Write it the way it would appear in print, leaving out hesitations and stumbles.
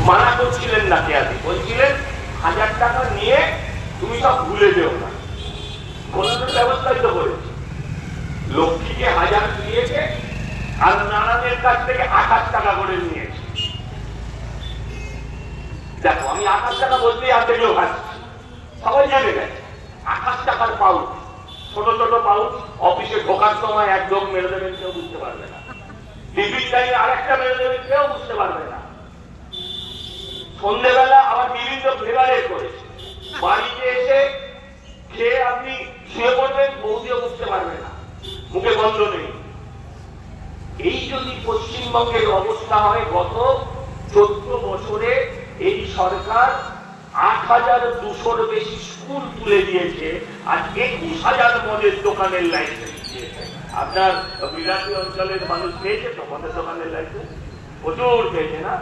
মানা করছিলেন না কেয়াদি, বলছিলেন 1000 টাকা নিয়ে তুমি সব ভুলে যেও না। কোন ব্যবস্থাই তো করেছে, লক্ষ্মীকে 1000 দিয়েছে আর নানাদের কাছ থেকে 28 টাকা করে নিয়েছে। দেখো আমি 28 টাকা বলতেই আর দেখলেও ভাবছি, সবাই জেনে গেছে 28 টাকার পাউচ, ছোট ছোট পাউচ, অফিসে ঢোকার সময় একদম মেরে দেবেন, কেউ বুঝতে পারবে না। টিফিন টাইমে আরেকটা মেরে দেবেন, কেউ বুঝতে পারবে না। সন্ধ্যেবেলা আবার বিভিন্ন ফ্লেভারের করেছে, বাড়িতে এসে খেয়ে আপনি শুয়ে পড়বেন, বৌদিও বুঝতে পারবে না, মুখে গন্ধ নেই। এই যদি পশ্চিমবঙ্গের অবস্থা হয়, গত 14 বছরে এই সরকার 8200-র বেশি স্কুল তুলে দিয়েছে আর 21000 মদের দোকানের লাইসেন্স দিয়েছে। আপনার বিলাসী অঞ্চলের মানুষ পেয়েছে তো মদের দোকানের লাইসেন্স? প্রচুর পেয়েছে না?